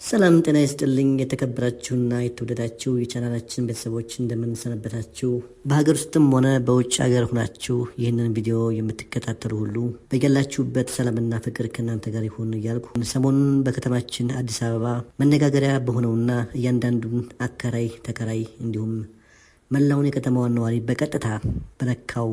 ሰላም ጤና ይስጥልኝ የተከበራችሁና የተወደዳችሁ የቻናላችን ቤተሰቦች እንደምን ሰነበታችሁ። በሀገር ውስጥም ሆነ በውጭ ሀገር ሆናችሁ ይህንን ቪዲዮ የምትከታተሉ ሁሉ በያላችሁበት ሰላምና ፍቅር ከእናንተ ጋር ይሁን እያልኩ ሰሞኑን በከተማችን አዲስ አበባ መነጋገሪያ በሆነውና እያንዳንዱን አከራይ ተከራይ እንዲሁም መላውን የከተማዋን ነዋሪ በቀጥታ በነካው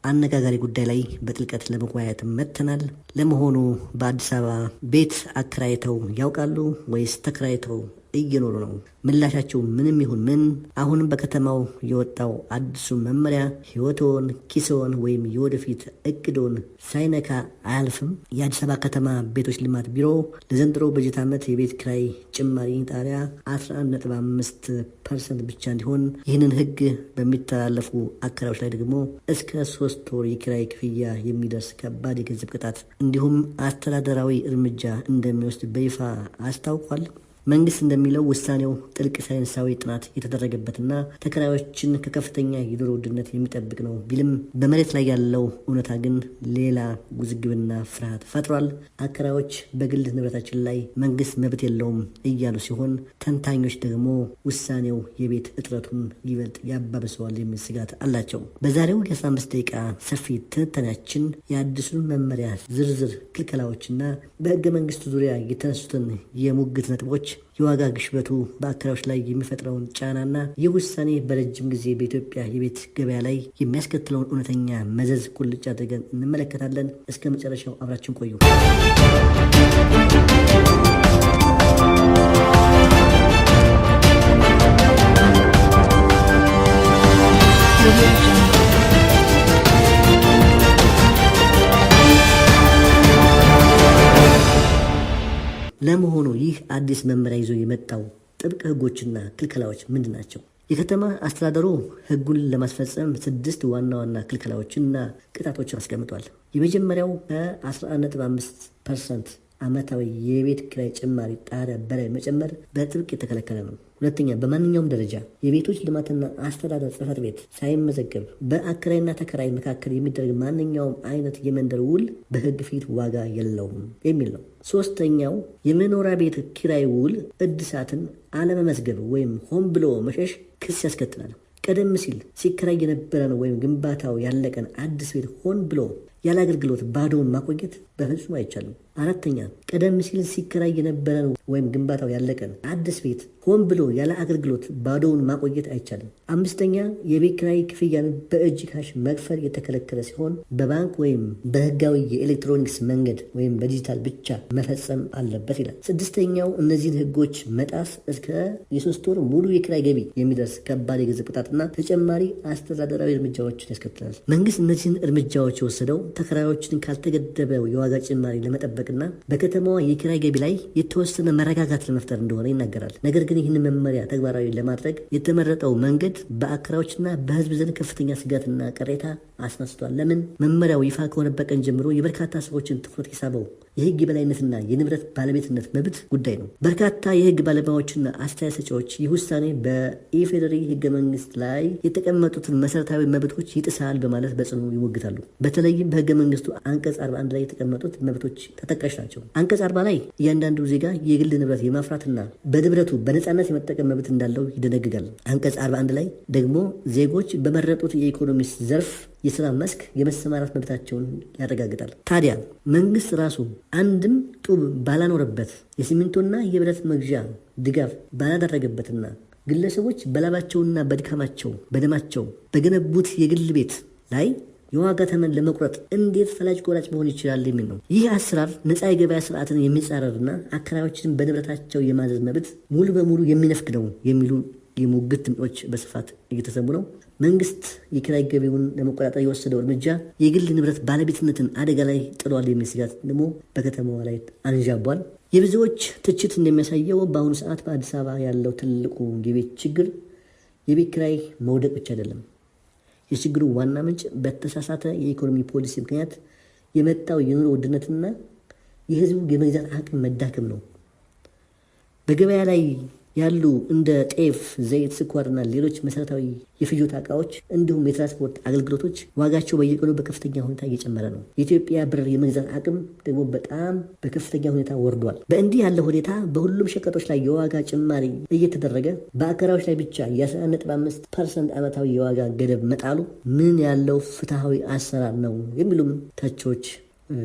አነጋጋሪ ጉዳይ ላይ በጥልቀት ለመወያየት መጥተናል። ለመሆኑ በአዲስ አበባ ቤት አከራይተው ያውቃሉ ወይስ ተከራይተው እየኖሩ ነው? ምላሻቸው ምንም ይሁን ምን አሁንም በከተማው የወጣው አዲሱ መመሪያ ሕይወቶን፣ ኪሶን ወይም የወደፊት እቅዶን ሳይነካ አያልፍም። የአዲስ አበባ ከተማ ቤቶች ልማት ቢሮ ለዘንድሮ በጀት ዓመት የቤት ኪራይ ጭማሪ ጣሪያ 11.5% ብቻ እንዲሆን፣ ይህንን ሕግ በሚተላለፉ አከራዮች ላይ ደግሞ እስከ 3 ወር የኪራይ ክፍያ የሚደርስ ከባድ የገንዘብ ቅጣት እንዲሁም አስተዳደራዊ እርምጃ እንደሚወስድ በይፋ አስታውቋል። መንግስት እንደሚለው ውሳኔው ጥልቅ ሳይንሳዊ ጥናት የተደረገበትና ተከራዮችን ከከፍተኛ የኑሮ ውድነት የሚጠብቅ ነው ቢልም በመሬት ላይ ያለው እውነታ ግን ሌላ ውዝግብና ፍርሃት ፈጥሯል። አከራዮች በግል ንብረታችን ላይ መንግስት መብት የለውም እያሉ ሲሆን፣ ተንታኞች ደግሞ ውሳኔው የቤት እጥረቱን ይበልጥ ያባብሰዋል የሚል ስጋት አላቸው። በዛሬው የ15 ደቂቃ ሰፊ ትንታኔያችን የአዲሱን መመሪያ ዝርዝር ክልከላዎችና በህገ መንግስቱ ዙሪያ የተነሱትን የሙግት ነጥቦች፣ የዋጋ ግሽበቱ በአከራዮች ላይ የሚፈጥረውን ጫናና ይህ ውሳኔ በረጅም ጊዜ በኢትዮጵያ የቤት ገበያ ላይ የሚያስከትለውን እውነተኛ መዘዝ ቁልጭ አድርገን እንመለከታለን። እስከ መጨረሻው አብራችን ቆዩ። ለመሆኑ ይህ አዲስ መመሪያ ይዞ የመጣው ጥብቅ ህጎችና ክልከላዎች ምንድን ናቸው? የከተማ አስተዳደሩ ህጉን ለማስፈጸም 6 ዋና ዋና ክልከላዎችና ቅጣቶችን አስቀምጧል። የመጀመሪያው ከ11.5% ዓመታዊ የቤት ኪራይ ጭማሪ ጣሪያ በላይ መጨመር በጥብቅ የተከለከለ ነው። ሁለተኛ፣ በማንኛውም ደረጃ የቤቶች ልማትና አስተዳደር ጽሕፈት ቤት ሳይመዘገብ በአከራይና ተከራይ መካከል የሚደረግ ማንኛውም አይነት የመንደር ውል በህግ ፊት ዋጋ የለውም የሚል ነው። ሶስተኛው፣ የመኖሪያ ቤት ኪራይ ውል እድሳትን አለመመዝገብ ወይም ሆን ብሎ መሸሽ ክስ ያስከትላል። ቀደም ሲል ሲከራይ የነበረን ወይም ግንባታው ያለቀን አዲስ ቤት ሆን ብሎ ያለ አገልግሎት ባዶውን ማቆየት በፍጹም አይቻልም። አራተኛ፣ ቀደም ሲል ሲከራይ የነበረን ወይም ግንባታው ያለቀን አዲስ ቤት ሆን ብሎ ያለ አገልግሎት ባዶውን ማቆየት አይቻልም። አምስተኛ፣ የቤት ኪራይ ክፍያን በእጅ ካሽ መክፈል የተከለከለ ሲሆን በባንክ ወይም በህጋዊ የኤሌክትሮኒክስ መንገድ ወይም በዲጂታል ብቻ መፈጸም አለበት ይላል። ስድስተኛው፣ እነዚህን ህጎች መጣስ እስከ የ3 ወር ሙሉ የኪራይ ገቢ የሚደርስ ከባድ የገንዘብ ቅጣትና ተጨማሪ አስተዳደራዊ እርምጃዎችን ያስከትላል። መንግስት እነዚህን እርምጃዎች የወሰደው ተከራዮችን ካልተገደበው የዋጋ ጭማሪ ለመጠበቅና በከተማዋ የኪራይ ገቢ ላይ የተወሰነ መረጋጋት ለመፍጠር እንደሆነ ይናገራል። ነገር ግን ይህን መመሪያ ተግባራዊ ለማድረግ የተመረጠው መንገድ በአከራዮችና በህዝብ ዘንድ ከፍተኛ ስጋትና ቅሬታ አስነስቷል። ለምን? መመሪያው ይፋ ከሆነበት ቀን ጀምሮ የበርካታ ሰዎችን ትኩረት የሳበው የህግ የበላይነትና የንብረት ባለቤትነት መብት ጉዳይ ነው። በርካታ የህግ ባለሙያዎችና አስተያየት ሰጪዎች ይህ ውሳኔ በኢፌዴሪ ህገ መንግስት ላይ የተቀመጡትን መሰረታዊ መብቶች ይጥሳል በማለት በጽኑ ይሞግታሉ። በተለይም በህገ መንግስቱ አንቀጽ 41 ላይ የተቀመጡት መብቶች ተጠቃሽ ናቸው። አንቀጽ 40 ላይ እያንዳንዱ ዜጋ የግል ንብረት የማፍራትና በንብረቱ በነፃነት የመጠቀም መብት እንዳለው ይደነግጋል። አንቀጽ 41 ላይ ደግሞ ዜጎች በመረጡት የኢኮኖሚ ዘርፍ የስራ መስክ የመሰማራት መብታቸውን ያረጋግጣል። ታዲያ መንግስት ራሱ አንድም ጡብ ባላኖረበት የሲሚንቶና የብረት መግዣ ድጋፍ ባላደረገበትና ግለሰቦች በላባቸውና በድካማቸው በደማቸው በገነቡት የግል ቤት ላይ የዋጋ ተመን ለመቁረጥ እንዴት ፈላጭ ቆራጭ መሆን ይችላል የሚል ነው። ይህ አሰራር ነፃ የገበያ ስርዓትን የሚጻረርና አከራዮችን በንብረታቸው የማዘዝ መብት ሙሉ በሙሉ የሚነፍግ ነው የሚሉ የሙግት ድምጾች በስፋት እየተሰሙ ነው። መንግስት የኪራይ ገቢውን ለመቆጣጠር የወሰደው እርምጃ የግል ንብረት ባለቤትነትን አደጋ ላይ ጥሏል የሚል ስጋት ደግሞ በከተማዋ ላይ አንዣቧል። የብዙዎች ትችት እንደሚያሳየው በአሁኑ ሰዓት በአዲስ አበባ ያለው ትልቁ የቤት ችግር የቤት ኪራይ መውደቅ ብቻ አይደለም። የችግሩ ዋና ምንጭ በተሳሳተ የኢኮኖሚ ፖሊሲ ምክንያት የመጣው የኑሮ ውድነትና የህዝቡ የመግዛት አቅም መዳከም ነው። በገበያ ላይ ያሉ እንደ ጤፍ፣ ዘይት፣ ስኳርና ሌሎች መሰረታዊ የፍጆታ እቃዎች እንዲሁም የትራንስፖርት አገልግሎቶች ዋጋቸው በየቀኑ በከፍተኛ ሁኔታ እየጨመረ ነው። የኢትዮጵያ ብር የመግዛት አቅም ደግሞ በጣም በከፍተኛ ሁኔታ ወርዷል። በእንዲህ ያለ ሁኔታ በሁሉም ሸቀጦች ላይ የዋጋ ጭማሪ እየተደረገ በአከራዮች ላይ ብቻ የ11.5% ዓመታዊ የዋጋ ገደብ መጣሉ ምን ያለው ፍትሐዊ አሰራር ነው የሚሉም ተቾች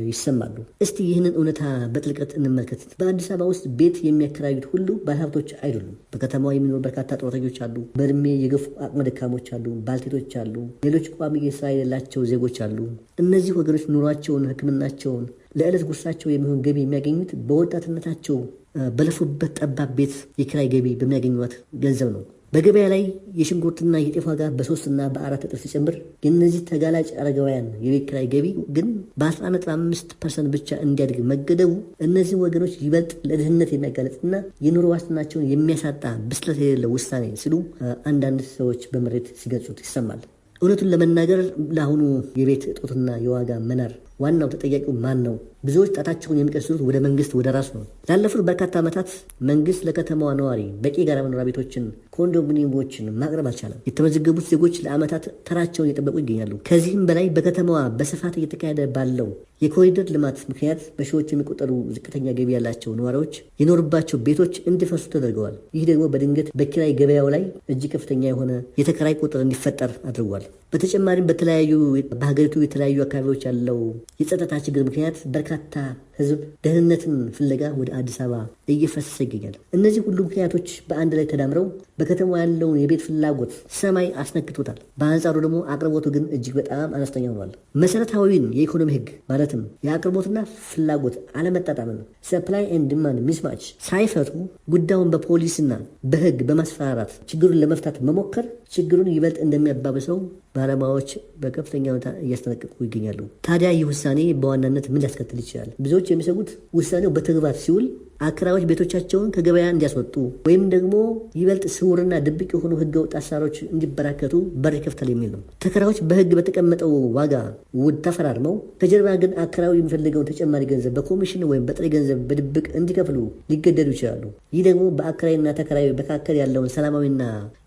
ይሰማሉ። እስቲ ይህንን እውነታ በጥልቀት እንመልከት። በአዲስ አበባ ውስጥ ቤት የሚያከራዩት ሁሉ ባለሀብቶች አይደሉም። በከተማዋ የሚኖሩ በርካታ ጡረተኞች አሉ። በእድሜ የገፉ አቅመ ደካሞች አሉ። ባልቴቶች አሉ። ሌሎች ቋሚ የስራ የሌላቸው ዜጎች አሉ። እነዚህ ወገኖች ኑሯቸውን፣ ሕክምናቸውን፣ ለዕለት ጉርሳቸው የሚሆን ገቢ የሚያገኙት በወጣትነታቸው በለፉበት ጠባብ ቤት የኪራይ ገቢ በሚያገኟት ገንዘብ ነው። በገበያ ላይ የሽንኩርትና የጤፍ ዋጋ በ3 እና በ4 እጥፍ ሲጨምር የእነዚህ ተጋላጭ አረጋውያን የቤት ኪራይ ገቢ ግን በ11.5% ብቻ እንዲያድግ መገደቡ እነዚህ ወገኖች ይበልጥ ለድህነት የሚያጋለጥና የኑሮ ዋስትናቸውን የሚያሳጣ ብስለት የሌለው ውሳኔ ሲሉ አንዳንድ ሰዎች በምሬት ሲገልጹት ይሰማል። እውነቱን ለመናገር ለአሁኑ የቤት እጦትና የዋጋ መናር ዋናው ተጠያቂው ማን ነው? ብዙዎች ጣታቸውን የሚቀስሩት ወደ መንግስት፣ ወደ ራሱ ነው። ላለፉት በርካታ ዓመታት መንግስት ለከተማዋ ነዋሪ በቂ የጋራ መኖሪያ ቤቶችን፣ ኮንዶሚኒየሞችን ማቅረብ አልቻለም። የተመዘገቡት ዜጎች ለዓመታት ተራቸውን እየጠበቁ ይገኛሉ። ከዚህም በላይ በከተማዋ በስፋት እየተካሄደ ባለው የኮሪደር ልማት ምክንያት በሺዎች የሚቆጠሩ ዝቅተኛ ገቢ ያላቸው ነዋሪዎች የኖሩባቸው ቤቶች እንዲፈርሱ ተደርገዋል። ይህ ደግሞ በድንገት በኪራይ ገበያው ላይ እጅግ ከፍተኛ የሆነ የተከራይ ቁጥር እንዲፈጠር አድርጓል። በተጨማሪም በሀገሪቱ የተለያዩ አካባቢዎች ያለው የጸጥታ ችግር ምክንያት በርካታ ህዝብ ደህንነትን ፍለጋ ወደ አዲስ አበባ እየፈሰሰ ይገኛል። እነዚህ ሁሉ ምክንያቶች በአንድ ላይ ተዳምረው በከተማ ያለውን የቤት ፍላጎት ሰማይ አስነክቶታል። በአንጻሩ ደግሞ አቅርቦቱ ግን እጅግ በጣም አነስተኛ ሆኗል። መሰረታዊን የኢኮኖሚ ህግ ማለትም የአቅርቦትና ፍላጎት አለመጣጣምን ሰፕላይ ኤንድ ዲማንድ ሚስማች ሳይፈቱ ጉዳዩን በፖሊስና በህግ በማስፈራራት ችግሩን ለመፍታት መሞከር ችግሩን ይበልጥ እንደሚያባብሰው ባለሙያዎች በከፍተኛ ሁኔታ እያስጠነቀቁ ይገኛሉ። ታዲያ ይህ ውሳኔ በዋናነት ምን ሊያስከትል ይችላል? ብዙዎች የሚሰጉት ውሳኔው በተግባር ሲውል አከራዮች ቤቶቻቸውን ከገበያ እንዲያስወጡ ወይም ደግሞ ይበልጥ ስውርና ድብቅ የሆኑ ህገወጥ አሰራሮች እንዲበራከቱ በር ይከፍታል የሚል ነው። ተከራዮች በህግ በተቀመጠው ዋጋ ውል ተፈራርመው ከጀርባ ግን አከራዩ የሚፈልገውን ተጨማሪ ገንዘብ በኮሚሽን ወይም በጥሬ ገንዘብ በድብቅ እንዲከፍሉ ሊገደዱ ይችላሉ። ይህ ደግሞ በአከራይና ተከራዩ መካከል ያለውን ሰላማዊና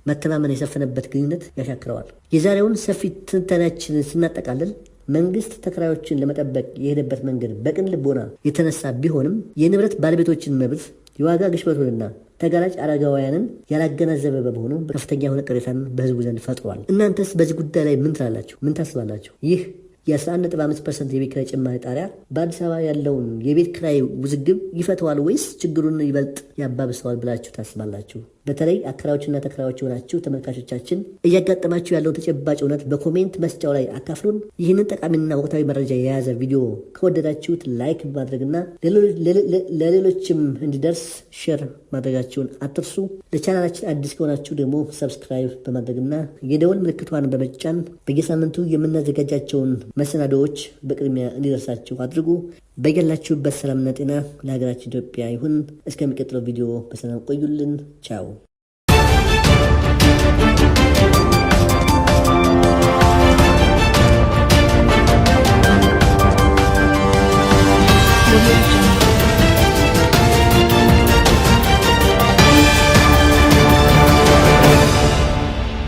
መተማመን የሰፈነበት ግንኙነት ያሻክረዋል። የዛሬውን ሰፊ ትንታኔያችንን ስናጠቃልል መንግስት ተከራዮችን ለመጠበቅ የሄደበት መንገድ በቅን ልቦና የተነሳ ቢሆንም የንብረት ባለቤቶችን መብት፣ የዋጋ ግሽበቱንና ተጋላጭ አረጋውያንን ያላገናዘበ በመሆኑ ከፍተኛ የሆነ ቅሬታን በህዝቡ ዘንድ ፈጥሯል። እናንተስ በዚህ ጉዳይ ላይ ምን ትላላችሁ? ምን ታስባላችሁ? ይህ የ11.5% የቤት ኪራይ ጭማሪ ጣሪያ በአዲስ አበባ ያለውን የቤት ኪራይ ውዝግብ ይፈተዋል ወይስ ችግሩን ይበልጥ ያባብሰዋል ብላችሁ ታስባላችሁ? በተለይ አከራዮችና ተከራዮች የሆናችሁ ተመልካቾቻችን እያጋጠማችሁ ያለውን ተጨባጭ እውነት በኮሜንት መስጫው ላይ አካፍሉን። ይህንን ጠቃሚና ወቅታዊ መረጃ የያዘ ቪዲዮ ከወደዳችሁት ላይክ በማድረግና ለሌሎችም እንዲደርስ ሼር ማድረጋችሁን አትርሱ። ለቻናላችን አዲስ ከሆናችሁ ደግሞ ሰብስክራይብ በማድረግና የደወል ምልክቷን በመጫን በየሳምንቱ የምናዘጋጃቸውን መሰናዶዎች በቅድሚያ እንዲደርሳችሁ አድርጉ። በያላችሁበት ሰላምና ጤና ለሀገራችን ኢትዮጵያ ይሁን። እስከሚቀጥለው ቪዲዮ በሰላም ቆዩልን። ቻው። Audio